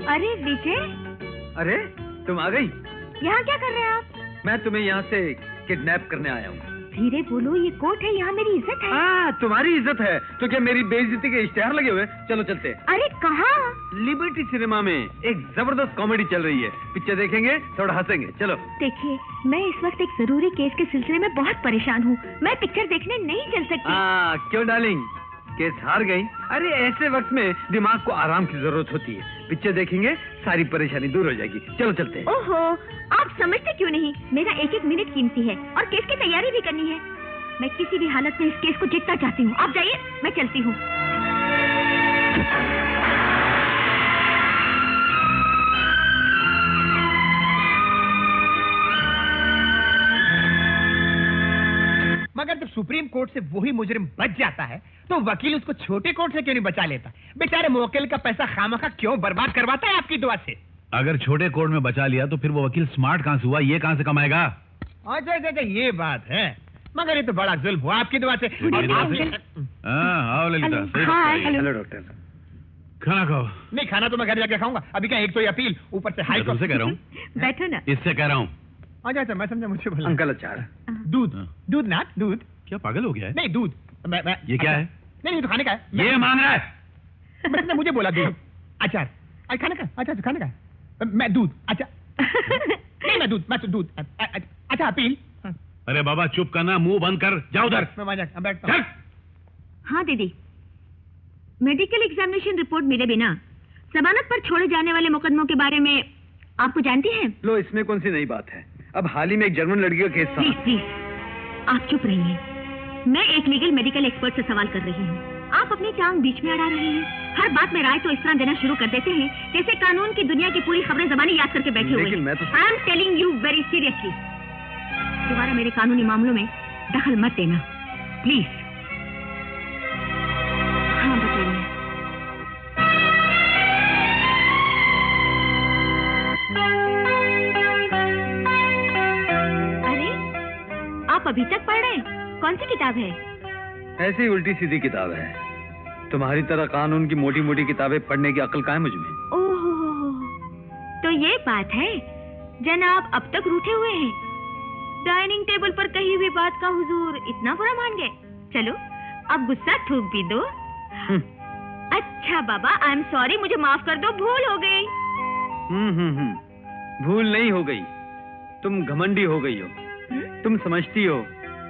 अरे विजय, अरे तुम आ गई। यहाँ क्या कर रहे हैं आप? मैं तुम्हें यहाँ से किडनैप करने आया हूँ। धीरे बोलो, ये कोर्ट है, यहाँ मेरी इज्जत है। तुम्हारी इज्जत है तो क्या मेरी बेइज्जती के इश्तेहार लगे हुए? चलो चलते। अरे कहाँ? लिबर्टी सिनेमा में एक जबरदस्त कॉमेडी चल रही है, पिक्चर देखेंगे, थोड़ा हंसेंगे। चलो। देखिए, मैं इस वक्त एक जरूरी केस के सिलसिले में बहुत परेशान हूँ, मैं पिक्चर देखने नहीं चल सकती। क्यों डार्लिंग, केस हार गई? अरे ऐसे वक्त में दिमाग को आराम की जरूरत होती है। पिक्चर देखेंगे, सारी परेशानी दूर हो जाएगी। चलो चलते हैं। ओहो, आप समझते क्यों नहीं? मेरा एक एक मिनट कीमती है और केस की तैयारी भी करनी है। मैं किसी भी हालत में इस केस को जीतना चाहती हूँ। आप जाइए, मैं चलती हूँ। मगर जब सुप्रीम कोर्ट से वही मुजरिम बच जाता है तो वकील उसको छोटे कोर्ट से क्यों नहीं बचा लेता? बेचारे मुवक्किल का पैसा खामखा क्यों बर्बाद करवाता है आपकी दुआ से? अगर छोटे कोर्ट में बचा लिया तो फिर वो वकील स्मार्ट कहां से हुआ, ये कहां से कमाएगा? अच्छा, ये बात है। मगर ये तो बड़ा जुल्म हुआ आपकी दुआ से। आओ ललिता। Hello doctor. खाना खाओ। नहीं, खाना तो मैं घर जाके खाऊंगा। अभी क्या, एक तो ये अपील, ऊपर से हाई कोर्ट से कह रहा हूँ। बैठो ना। इससे कह रहा हूँ। अच्छा, मैं समझा, मुझे बोला। अंकल अचार। दूध ना, दूध। क्या पागल हो गया है? नहीं, दूध। ये क्या है? नहीं, तो खाने का है। ये मांग रहा है। मतलब मुझे बोला दूध, अचार। खाने का? अच्छा, खाने का। मैं दूध। अच्छा नहीं, मैं दूध। अच्छा, अपील। अरे बाबा चुप करना, मुंह बंद कर, जाओ उधर। मैं बैठता हूँ। हाँ दीदी, मेडिकल एग्जामिनेशन रिपोर्ट मिले बिना जमानत पर छोड़े जाने वाले मुकदमों के बारे में आपको जानती हैं? लो, इसमें कौन सी नई बात है? अब हाल ही में एक जर्मन लड़की का केस था। प्लीज, आप चुप रहिए। मैं एक लीगल मेडिकल एक्सपर्ट से सवाल कर रही हूँ। आप अपनी टांग बीच में अड़ा रहे हैं। हर बात में राय तो इस तरह देना शुरू कर देते हैं जैसे कानून की दुनिया की पूरी खबरें ज़बानी याद करके बैठे हुए हैं। I am telling you very seriously, दोबारा मेरे कानूनी मामलों में दखल मत देना, प्लीज। हाँ बताइए। अरे, आप अभी तक पढ़ रहे हैं? कौन सी किताब है? ऐसी उल्टी सीधी किताब है। तुम्हारी तरह कानून की मोटी मोटी किताबें पढ़ने की अक्ल कहाँ है मुझमें? ओहो, तो ये बात है। जनाब अब तक रूठे हुए हैं। डाइनिंग टेबल पर कही हुई बात का हुजूर इतना बुरा मान गए? चलो अब गुस्सा थूक भी दो। अच्छा बाबा, आई एम सॉरी, मुझे माफ कर दो, भूल हो गई। भूल नहीं हो गई, तुम घमंडी हो गई हो। तुम समझती हो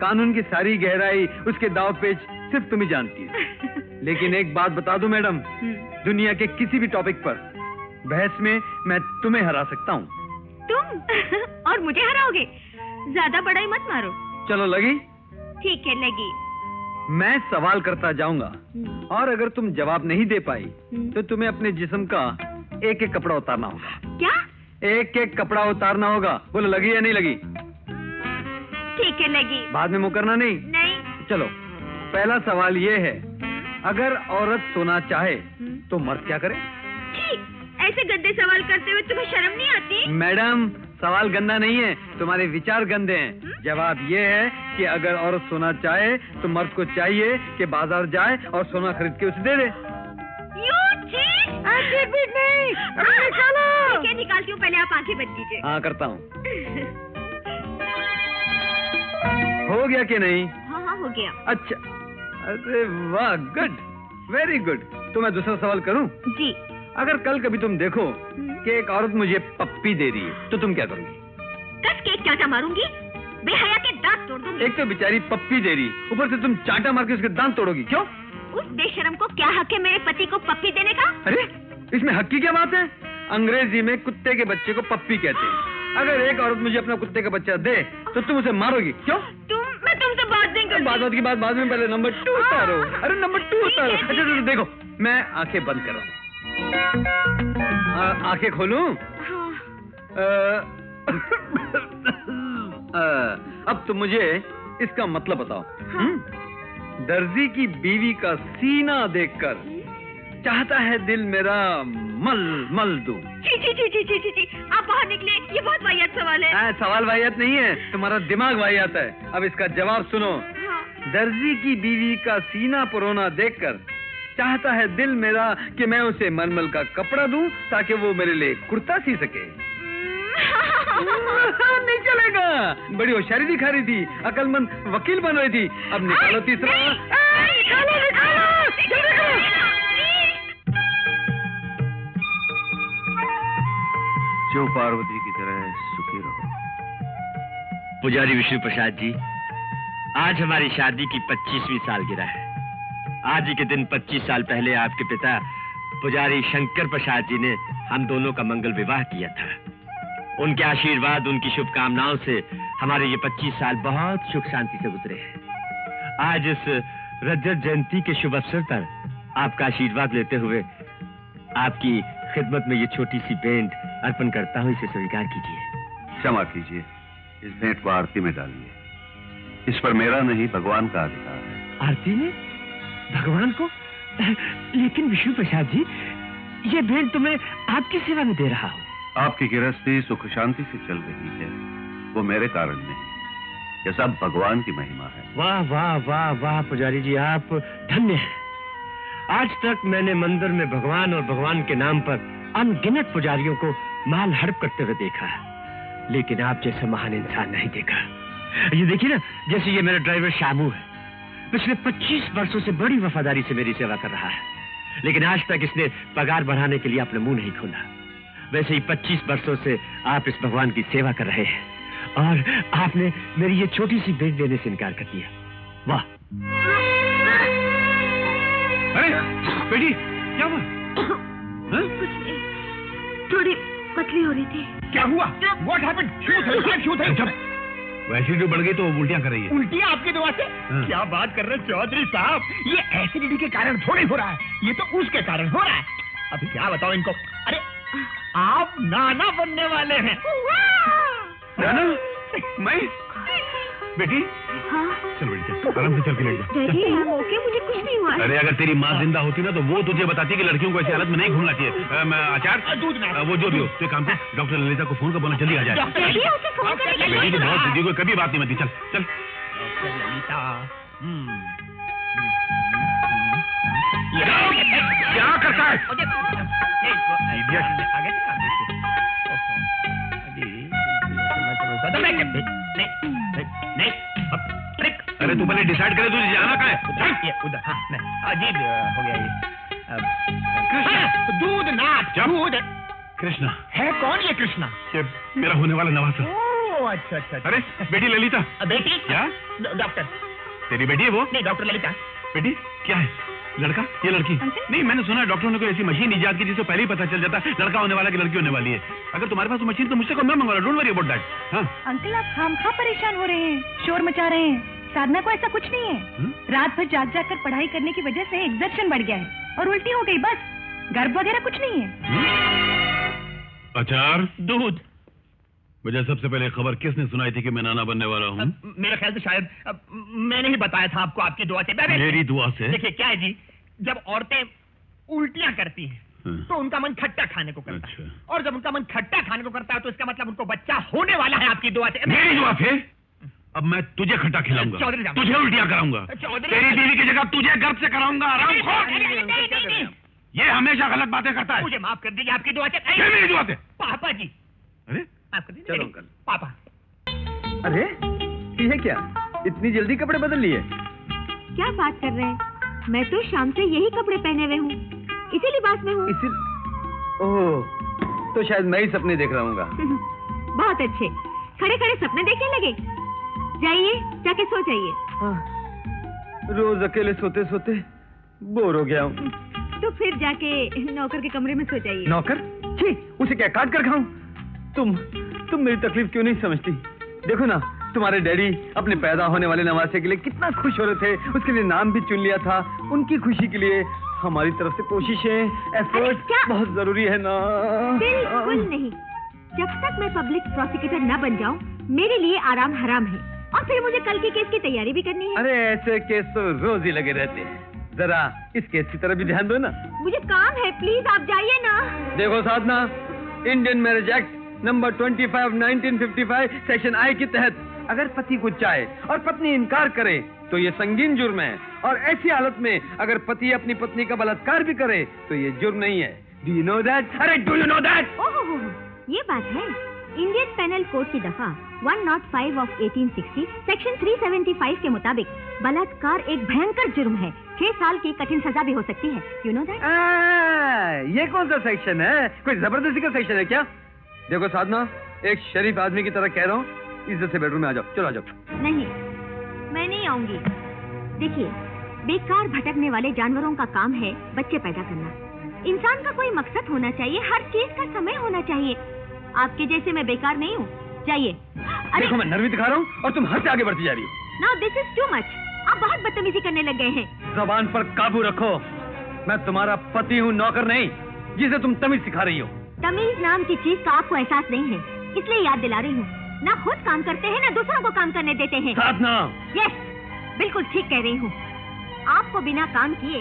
कानून की सारी गहराई, उसके दाव पेच सिर्फ तुम ही जानती हो। लेकिन एक बात बता दूं मैडम, दुनिया के किसी भी टॉपिक पर बहस में मैं तुम्हें हरा सकता हूँ। तुम? और मुझे हराओगे? ज्यादा बड़ाई मत मारो। चलो लगी? ठीक है, लगी। मैं सवाल करता जाऊंगा और अगर तुम जवाब नहीं दे पाई तो तुम्हें अपने जिस्म का एक एक कपड़ा उतारना होगा। क्या? एक एक कपड़ा उतारना होगा। बोलो लगी या नहीं लगी? ठीक है, लगी। बाद में मुकरना नहीं। नहीं। चलो, पहला सवाल ये है, अगर औरत सोना चाहे तो मर्द क्या करे? ऐसे गंदे सवाल करते हुए तुम्हें शर्म नहीं आती? मैडम, सवाल गंदा नहीं है, तुम्हारे विचार गंदे हैं। जवाब ये है कि अगर औरत सोना चाहे तो मर्द को चाहिए कि बाजार जाए और सोना खरीद के उसे दे दे। नहीं, निकालती हूँ, पहले आप आंखें बंद कीजिए। हाँ करता हूँ। हो गया कि नहीं? हाँ हो गया। अच्छा, अरे वाह, गुड, वेरी गुड। तो मैं दूसरा सवाल करूं? जी। अगर कल कभी तुम देखो कि एक औरत मुझे पप्पी दे रही है तो तुम क्या करोगी? कस के चाटा मारूंगी, बेहया के दांत तोड़ दूंगी। एक तो बेचारी पप्पी दे रही, ऊपर से तुम चाटा मार के उसके दांत तोड़ोगी, क्यों? उस बेशरम को क्या हक है मेरे पति को पप्पी देने का? अरे इसमें हक की क्या बात है? अंग्रेजी में कुत्ते के बच्चे को पप्पी कहते हैं। अगर एक औरत मुझे अपना कुत्ते का बच्चा दे तो तुम उसे मारोगी, क्यों? मैं तुमसे बात नहीं करती। बात की बात बाद में, पहले नंबर 2 उतारो। अरे नंबर 2 उतारो। अच्छा देखो, मैं आंखें बंद कर रहा हूँ, आंखें खोलूं? अब तुम मुझे इसका मतलब बताओ। दर्जी की बीवी का सीना देखकर चाहता है दिल मेरा मल मल दूं। ची, आप बाहर निकले, ये बहुत वाहियात सवाल है। सवाल वाहियात नहीं है, तुम्हारा दिमाग वाहियात है। अब इसका जवाब सुनो। दर्जी की बीवी का सीना परोना देखकर चाहता है दिल मेरा कि मैं उसे मलमल का कपड़ा दूं ताकि वो मेरे लिए कुर्ता सी सके। नहीं चलेगा, बड़ी होशियारी दिखा रही थी, अकलमंद वकील बन रही थी। अब निकालो तीसरा। जो पार्वती की तरह सुखी रहो। पुजारी विष्णु प्रसाद जी, आज हमारी शादी की 25वीं सालगिरह है। आज ही के दिन 25 साल पहले आपके पिता पुजारी शंकर प्रसाद जी ने हम दोनों का मंगल विवाह किया था। उनके आशीर्वाद, उनकी शुभकामनाओं से हमारे ये 25 साल बहुत सुख शांति से गुजरे हैं। आज इस रजत जयंती के शुभ अवसर पर आपका आशीर्वाद लेते हुए आपकी खिदमत में ये छोटी सी भेंट अर्पण करता हूँ, इसे स्वीकार कीजिए। क्षमा कीजिए, इस भेंट को आरती में डालिए। इस पर मेरा नहीं, भगवान का अधिकार है। आरती में? भगवान को? लेकिन विष्णु प्रसाद जी, ये भेंट तो मैं आपकी सेवा में दे रहा हूँ। आपकी गृहस्थी सुख शांति से चल रही है, वो मेरे कारण नहीं, ये सब भगवान की महिमा है। वाह वाह वाह वाह पुजारी जी, आप धन्य हैं। आज तक मैंने मंदिर में भगवान और भगवान के नाम पर अनगिनत पुजारियों को माल हड़प करते हुए देखा है, लेकिन आप जैसा महान इंसान नहीं देखा। ये देखिए ना, जैसे ये मेरा ड्राइवर शामू है, पिछले 25 वर्षों से बड़ी वफादारी से मेरी सेवा कर रहा है, लेकिन आज तक इसने पगार बढ़ाने के लिए अपना मुंह नहीं खोला। वैसे ही 25 वर्षों से आप इस भगवान की सेवा कर रहे हैं और आपने मेरी ये छोटी सी भेंट देने से इनकार कर दिया। वाह! अरे बेटी, क्या हुआ? कुछ नहीं, थोड़ी पतली हो रही थी। क्या हुआ? What happened? क्यों थे? एसिडिटी बढ़ गई तो उल्टियां कर रही है। उल्टियां आपकी दवा से? क्या बात कर रहे हैं चौधरी साहब, ये एसिडिटी के कारण थोड़ी हो रहा है, ये तो उसके कारण हो रहा है। अब क्या बताओ इनको। अरे आप नाना बनने वाले हैं। नाना? मैं? बेटी, हाँ? चल बेटी, चल आराम से चल के लेट जा। डैडी, I'm okay, मुझे कुछ नहीं हुआ। अरे अगर तेरी माँ जिंदा होती ना तो वो तुझे बताती कि लड़कियों को ऐसी हालत में नहीं घूमना चाहिए। आचार, वो जो भी हो, तो काम कर, डॉक्टर ललिता को फोन कर बोलना जल्दी आ जाए। डैडी, उसे फोन करने के बेटी तो बहुत बुद्धि, कोई कभी बात नहीं बनती। चल चल। डॉक्टर ललिता। क्या करता है? अरे तू पहले डिसाइड करे तुझे जाना कहाँ है? उधर। हाँ, अजीब हो गया ये। दूध नाथ। दूध। कृष्णा है कौन ये कृष्णा? ये मेरा होने वाला नवासा। ओह अच्छा अच्छा। अरे बेटी ललिता। बेटी? क्या? डॉक्टर। तेरी बेटी है वो? नहीं, डॉक्टर ललिता। बेटी क्या है? लड़का? ये लड़की? नहीं, मैंने सुना है डॉक्टरों ने कोई ऐसी मशीन इजाद की जिससे पहले ही पता चल जाता है लड़का होने वाला कि लड़की होने वाली है। अगर तुम्हारे पास मशीन तो मुझसे को मैं मंगवा, डोंट वरी अबाउट दैट। हाँ अंकल, आप खामखा परेशान हो रहे हैं, शोर मचा रहे हैं। साधना को ऐसा कुछ नहीं है। रात भर जाग जाग कर पढ़ाई करने की वजह से एग्जर्शन बढ़ गया है और उल्टी हो गई, बस। गर्भ वगैरह कुछ नहीं है। अचार, दूध। मुझे सबसे पहले खबर किसने सुनाई थी कि मैं नाना बनने वाला हूँ? मेरे ख्याल से शायद मैंने ही बताया था आपको, आपकी दुआ से। मेरी दुआ से? देखिए क्या है जी, जब औरतें उल्टियां करती हैं तो उनका मन खट्टा खाने को करता है, और जब उनका मन खट्टा खाने को करता है तो इसका मतलब उनको बच्चा होने वाला है आपकी दुआ से। मेरी दुआ से? अब मैं तुझे खट्टा खिलाऊंगा, चौधरी साहब, तुझे उल्टियां कराऊंगा, तेरी बीवी की जगह तुझे गर्भ से कराऊंगा। आराम ये हमेशा गलत बातें करता है। मुझे माफ कर दीजिए, आपकी दुआ से। मेरी दुआ से? पापा जी। अरे माफ कर दीजिए। चलो अंकल। पापा। अरे ये क्या, इतनी जल्दी कपड़े बदल लिए? क्या बात कर रहे हैं? मैं तो शाम से यही कपड़े पहने हुए हूँ, इसी लिबास में हूँ। ओह, तो शायद मैं ही सपने देख रहा हूँ। बहुत अच्छे, खड़े खड़े सपने देखने लगे। जाइए, जाके सो जाइए। रोज अकेले सोते सोते बोर हो गया हूँ। तो फिर जाके नौकर के कमरे में सो जाइए। नौकर? छी, उसे क्या काट कर खाऊं? तुम मेरी तकलीफ क्यों नहीं समझती? देखो ना, तुम्हारे डैडी अपने पैदा होने वाले नवासे के लिए कितना खुश हो रहे थे, उसके लिए नाम भी चुन लिया था। उनकी खुशी के लिए हमारी तरफ से कोशिशें, एफर्ट बहुत जरूरी है ना। बिल्कुल नहीं, जब तक मैं पब्लिक प्रोसिक्यूटर न बन जाऊं, मेरे लिए आराम हराम है। और फिर मुझे कल के केस की तैयारी भी करनी है। अरे ऐसे केस तो रोज ही लगे रहते हैं, जरा इस केस की तरफ भी ध्यान दो ना। मुझे काम है, प्लीज आप जाइए ना। देखो Sadhana, Indian marriage act number 25 1955 section I के तहत अगर पति कुछ चाहे और पत्नी इनकार करे तो ये संगीन जुर्म है, और ऐसी हालत में अगर पति अपनी पत्नी का बलात्कार भी करे तो ये जुर्म नहीं है। Do you know that? अरे डू यू नो दैट? ओहो, ये बात है। इंडियन पेनल कोड की दफा 105 ऑफ 1860 सेक्शन 375 के मुताबिक बलात्कार एक भयंकर जुर्म है। 6 साल की कठिन सजा भी हो सकती है। You know that? ये कौन सा सेक्शन है? कोई जबरदस्ती का सेक्शन है क्या? देखो साधना, एक शरीफ आदमी की तरह कह रहा हूँ, इज्जत से बेडरूम में आ जाओ। चलो आ जाओ। नहीं, मैं नहीं आऊंगी। देखिए, बेकार भटकने वाले जानवरों का काम है बच्चे पैदा करना। इंसान का कोई मकसद होना चाहिए, हर चीज का समय होना चाहिए। आपके जैसे मैं बेकार नहीं हूँ। जाइए। देखो मैं नर्वी दिखा रहा हूँ और तुम हद से आगे बढ़ती जा रही हो। Now this is too much. आप बहुत बदतमीजी करने लग गए हैं। जबान पर काबू रखो। मैं तुम्हारा पति हूँ, नौकर नहीं, जिसे तुम तमीज सिखा रही हो। तमीज नाम की चीज का आपको एहसास नहीं है, इसलिए याद दिला रही हूँ। ना खुद काम करते हैं, ना दूसरों को काम करने देते हैं। साधना। यस, बिल्कुल ठीक कह रही हूँ। आपको बिना काम किए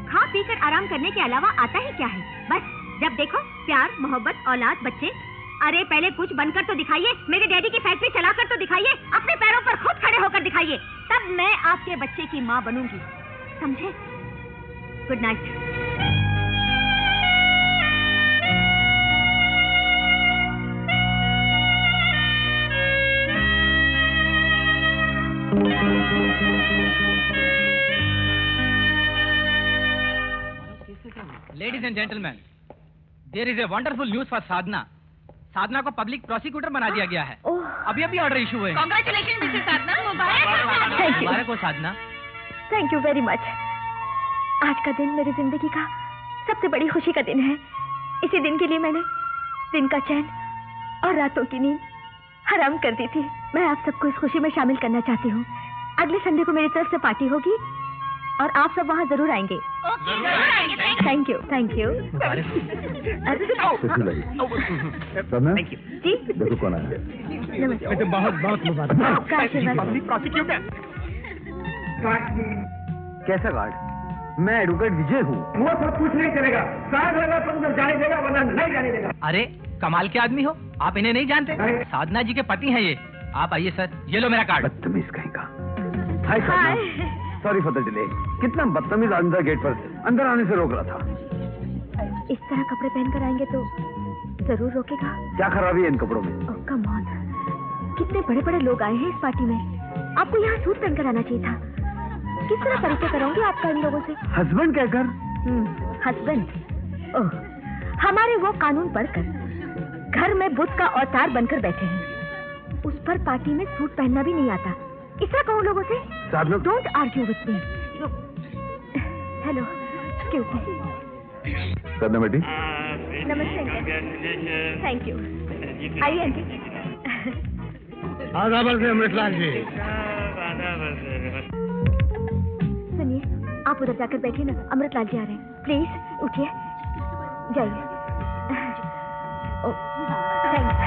खा पी कर आराम करने के अलावा आता ही क्या है? बस जब देखो प्यार, मोहब्बत, औलाद, बच्चे। अरे पहले कुछ बनकर तो दिखाइए, मेरे डैडी की फैक्ट्री चलाकर तो दिखाइए, अपने पैरों पर खुद खड़े होकर दिखाइए, तब मैं आपके बच्चे की माँ बनूंगी। समझे? Good night. Ladies and gentlemen, there is a wonderful news for Sadhana. Sadhana को पब्लिक प्रोसिक्यूटर बना दिया गया है। अभी अभी ऑर्डर इशू हुए। Congratulations, Mrs Sadhana. मुबारक। मुबारक हो Sadhana. Thank you very much. आज का दिन मेरी जिंदगी का सबसे बड़ी खुशी का दिन है। इसी दिन के लिए मैंने दिन का चैन और रातों की नींद हराम कर दी थी। मैं आप सबको इस खुशी में शामिल करना चाहती हूँ। अगले संडे को मेरी तरफ से पार्टी होगी और आप सब वहाँ जरूर आएंगे। Thank you, thank you. Thank you. जी देखो कौन आया। नमस्ते। बहुत बहुत मुबारक। आपका आशीर्वाद। प्रोसिक्यूटर। कैसा गार्ड? मैं एडवोकेट विजय हूँ। वो सब कुछ नहीं चलेगा। साथ रहना तो उधर जाने देगा, वरना नहीं जाने देगा। अरे कमाल के आदमी हो, आप इन्हें नहीं जानते? साधना जी के पति हैं ये। आप आइए सर, ये लो मेरा कार्ड। बदतमीज कहेगा। हाय साधना, सॉरी फॉर द डिले। कितना बदतमीज अंदर गेट पर अंदर आने से रोक रहा था। इस तरह कपड़े पहनकर आएंगे तो जरूर रोकेगा। क्या खराबी है इन कपड़ों में? ओह कम ऑन, कितने बड़े बड़े लोग आए हैं इस पार्टी में। आपको यहाँ सूट पहनकर आना चाहिए था। किस तरह परिचय कराऊंगी आपका इन लोगों से? हस्बैंड कहकर? हस्बैंड? ओह, हमारे वो कानून पढ़कर घर में बुद्ध का अवतार बनकर बैठे हैं। उस पर पार्टी में सूट पहनना भी नहीं आता। इस तरह कहूँ लोगों से? Don't argue with me. Hello, excuse me. करना बेटी। नमस्ते अंकल। Thank you. आइए अंकल। आदाबर से अमृतलाल जी। सुनिए, आप उधर जाकर बैठिए ना, अमृतलाल जी आ रहे हैं। प्लीज उठिए, जाइए। थैंक्स।